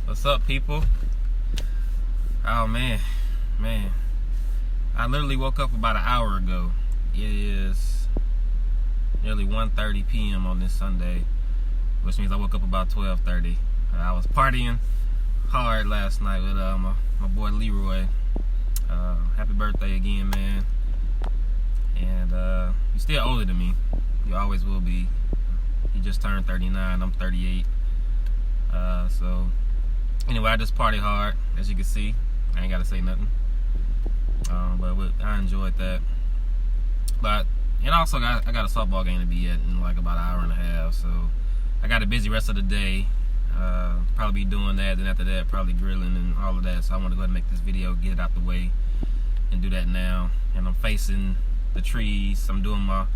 What's up, people? Oh man, I literally woke up about an hour ago. It is nearly 1:30 p.m. on this Sunday, which means I woke up about 12:30. I was partying hard last night with my boy Leroy. Happy birthday again, man. And you're still older than me. You always will be. He just turned 39. I'm 38. So anyway, I just party hard, as you can see. I ain't gotta say nothing. But I enjoyed that. And also I got a softball game to be at in like about an hour and a half. So I got a busy rest of the day. Probably be doing that, and after that probably grilling and all of that. So I want to go ahead and make this video, get it out the way, and do that now. And I'm facing the trees. I'm doing my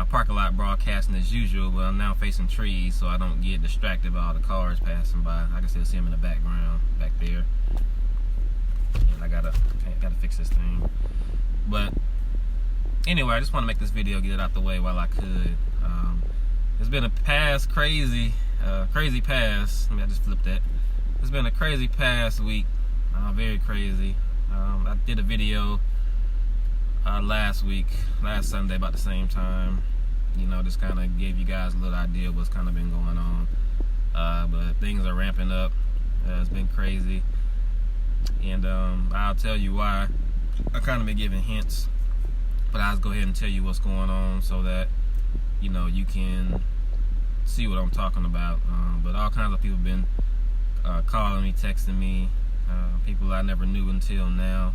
parking lot broadcasting as usual, but I'm now facing trees so I don't get distracted by all the cars passing by. I can still see them in the background back there. And I gotta fix this thing. But anyway, I just want to make this video, get it out the way while I could. It's been a crazy past. I just flipped that. It's been a crazy past week, very crazy. I did a video last Sunday about the same time. Just kind of gave you guys a little idea of what's kind of been going on. But things are ramping up. It's been crazy. And I'll tell you why. I kind of been giving hints, but I'll go ahead and tell you what's going on so that you can see what I'm talking about. But all kinds of people have been calling me, texting me, people I never knew until now.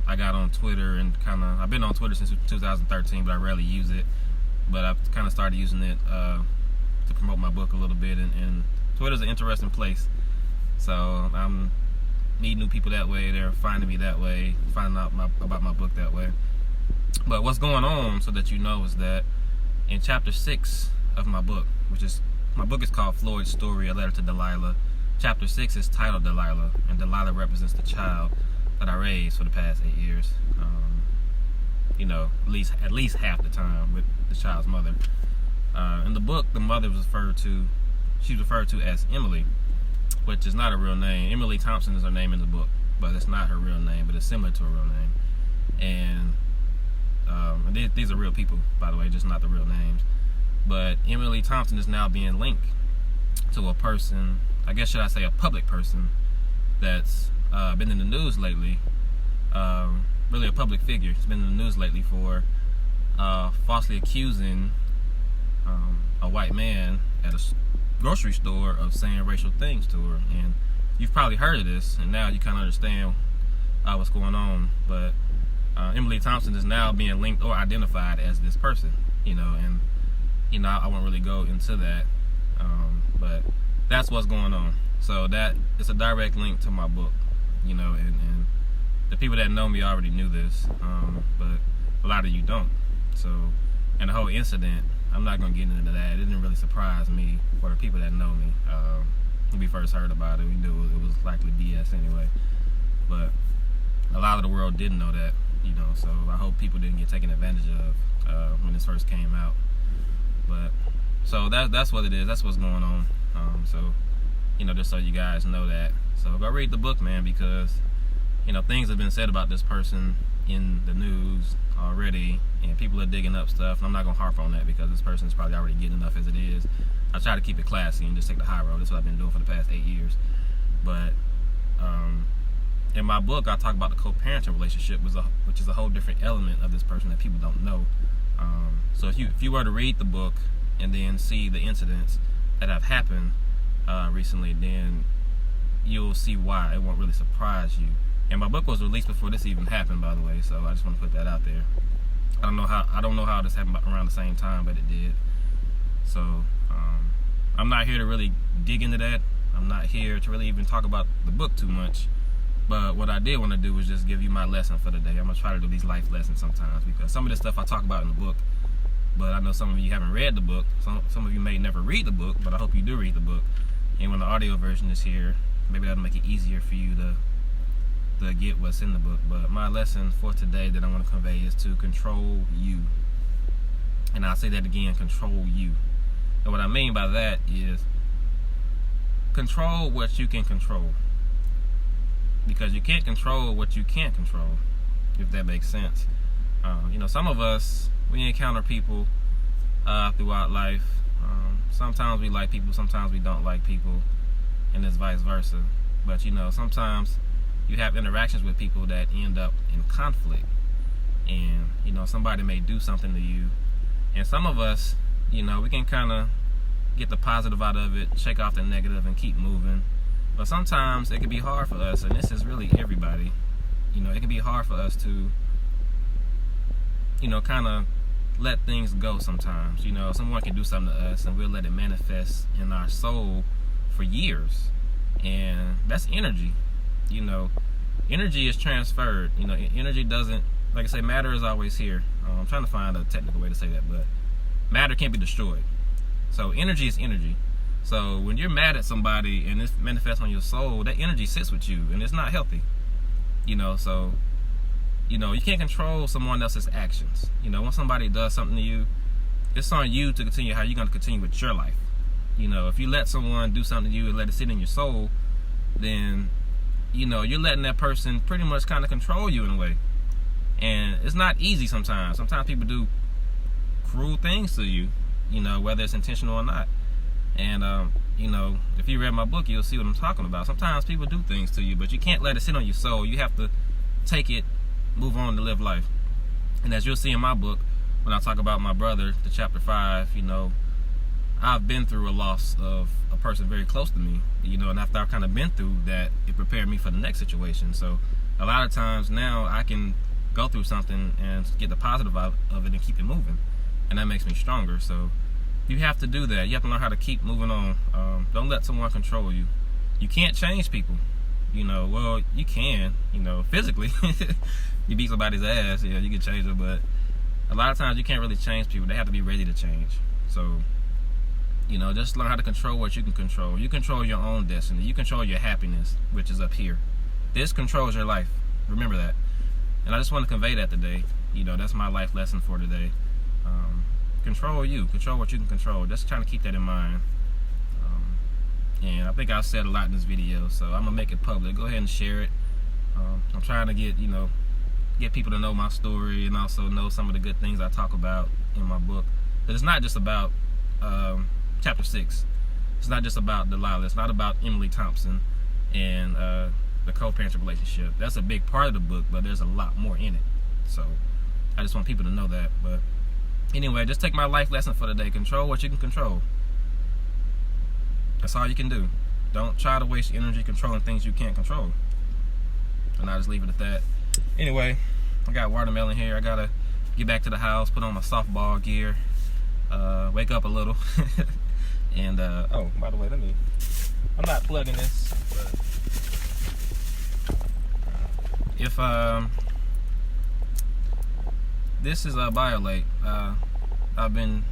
I got on Twitter and I've been on Twitter since 2013, but I rarely use it. But I've kind of started using it to promote my book a little bit, and Twitter's an interesting place. So I'm meeting new people that way. They're finding me that way, finding out about my book that way. But what's going on, so that you know, is that in chapter 6 of my book, my book is called Floyd Story, A Letter to Dalilah. Chapter 6 is titled Dalilah, and Dalilah represents the child that I raised for the past 8 years. At least half the time with the child's mother. In the book, the mother was referred to as Emily, which is not a real name. Emily Thompson is her name in the book, but it's not her real name, but it's similar to her real name. And these are real people, by the way, just not the real names. But Emily Thompson is now being linked to a person, I guess should I say a public person, that's been in the news lately. Really a public figure. He's been in the news lately for falsely accusing a white man at a grocery store of saying racial things to her. And you've probably heard of this, and now you kind of understand what's going on. But Emily Thompson is now being linked or identified as this person, and I won't really go into that, but that's what's going on. So that it's a direct link to my book, and the people that know me already knew this, but a lot of you don't. So, and the whole incident, I'm not gonna get into that. It didn't really surprise me or the people that know me. When we first heard about it, we knew it was likely BS anyway. But a lot of the world didn't know that, so I hope people didn't get taken advantage of when this first came out. But so that's what it is. That's what's going on. So just so you guys know that. So go read the book, man, because things have been said about this person in the news already, and people are digging up stuff. And I'm not gonna harp on that because this person's probably already getting enough as it is. I try to keep it classy and just take the high road. That's what I've been doing for the past 8 years. But in my book, I talk about the co-parenting relationship, which is a whole different element of this person that people don't know. So if you were to read the book and then see the incidents that have happened recently, then you'll see why. It won't really surprise you. And my book was released before this even happened, by the way. So I just want to put that out there. I don't know how this happened around the same time, but it did. So I'm not here to really dig into that. I'm not here to really even talk about the book too much. But what I did want to do was just give you my lesson for the day. I'm going to try to do these life lessons sometimes, because some of this stuff I talk about in the book, but I know some of you haven't read the book. Some of you may never read the book, but I hope you do read the book. And when the audio version is here, maybe that'll make it easier for you to get what's in the book. But my lesson for today that I want to convey is to control you. And I'll say that again, control you. And what I mean by that is control what you can control, because you can't control what you can't control, if that makes sense. Some of us, we encounter people throughout life. Sometimes we like people, sometimes we don't like people, and it's vice versa. But sometimes you have interactions with people that end up in conflict, and somebody may do something to you, and some of us, we can kind of get the positive out of it, shake off the negative, and keep moving. But sometimes it can be hard for us, and this is really everybody. It can be hard for us to kind of let things go sometimes. Someone can do something to us and we'll let it manifest in our soul for years, and that's energy. Energy is transferred. Energy doesn't, like I say, matter is always here. I'm trying to find a technical way to say that, but matter can't be destroyed. So energy is energy. So when you're mad at somebody and it manifests on your soul, that energy sits with you, and it's not healthy. So you can't control someone else's actions. When somebody does something to you, it's on you to continue how you're going to continue with your life. If you let someone do something to you and let it sit in your soul, then you're letting that person pretty much kind of control you in a way. And it's not easy sometimes. Sometimes people do cruel things to you, whether it's intentional or not. And if you read my book, you'll see what I'm talking about. Sometimes people do things to you, but you can't let it sit on your soul. You have to take it, move on to live life. And as you'll see in my book, when I talk about my brother, the chapter 5, I've been through a loss of a person very close to me, and after I've kind of been through that, it prepared me for the next situation. So a lot of times now I can go through something and get the positive out of it and keep it moving, and that makes me stronger. So you have to do that. You have to learn how to keep moving on. Don't let someone control you. You can't change people. Well, you can, physically. You beat somebody's ass, you can change them, but a lot of times you can't really change people. They have to be ready to change. So, just learn how to control what you can control. You control your own destiny. You control your happiness, which is up here. This controls your life. Remember that. And I just want to convey that today. That's my life lesson for today. Control you. Control what you can control. Just trying to keep that in mind. And I think I said a lot in this video, so I'm gonna make it public. Go ahead and share it. I'm trying to get people to know my story and also know some of the good things I talk about in my book. But it's not just about chapter 6. It's not just about Dalilah. It's not about Emily Thompson and the co-parenting relationship. That's a big part of the book, but there's a lot more in it. So I just want people to know that. But anyway, just take my life lesson for today. Control what you can control. That's all you can do. Don't try to waste energy controlling things you can't control. And I'll just leave it at that. Anyway, I got watermelon here. I gotta get back to the house, put on my softball gear, wake up a little. And oh, by the way, I'm not plugging this, but if this is BioLate. I've been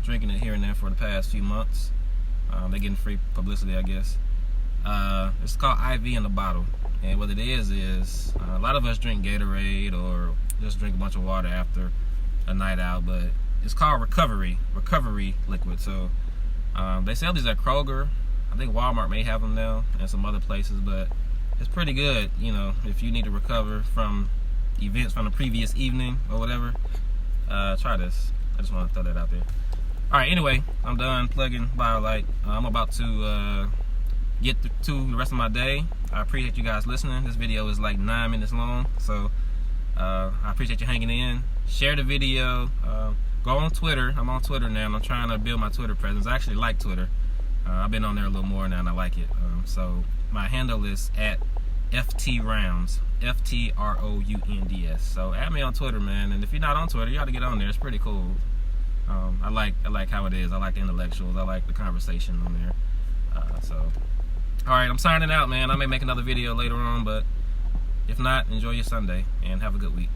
drinking it here and there for the past few months. They're getting free publicity, I guess. It's called IV in the bottle, and what it is a lot of us drink Gatorade or just drink a bunch of water after a night out, but it's called recovery liquid. So they sell these at Kroger. I think Walmart may have them now and some other places, but it's pretty good, if you need to recover from events from the previous evening or whatever. Try this. I just want to throw that out there. Alright, anyway, I'm done plugging BioLite. I'm about to get to the rest of my day. I appreciate you guys listening. This video is like 9 minutes long, so I appreciate you hanging in. Share the video. Go on Twitter. I'm on Twitter now, and I'm trying to build my Twitter presence. I actually like Twitter. I've been on there a little more now, and I like it. So my handle is @FTRounds, FTROUNDS. So add me on Twitter, man. And if you're not on Twitter, you ought to get on there. It's pretty cool. I like how it is. I like the intellectuals. I like the conversation on there. All right, I'm signing out, man. I may make another video later on, but if not, enjoy your Sunday and have a good week.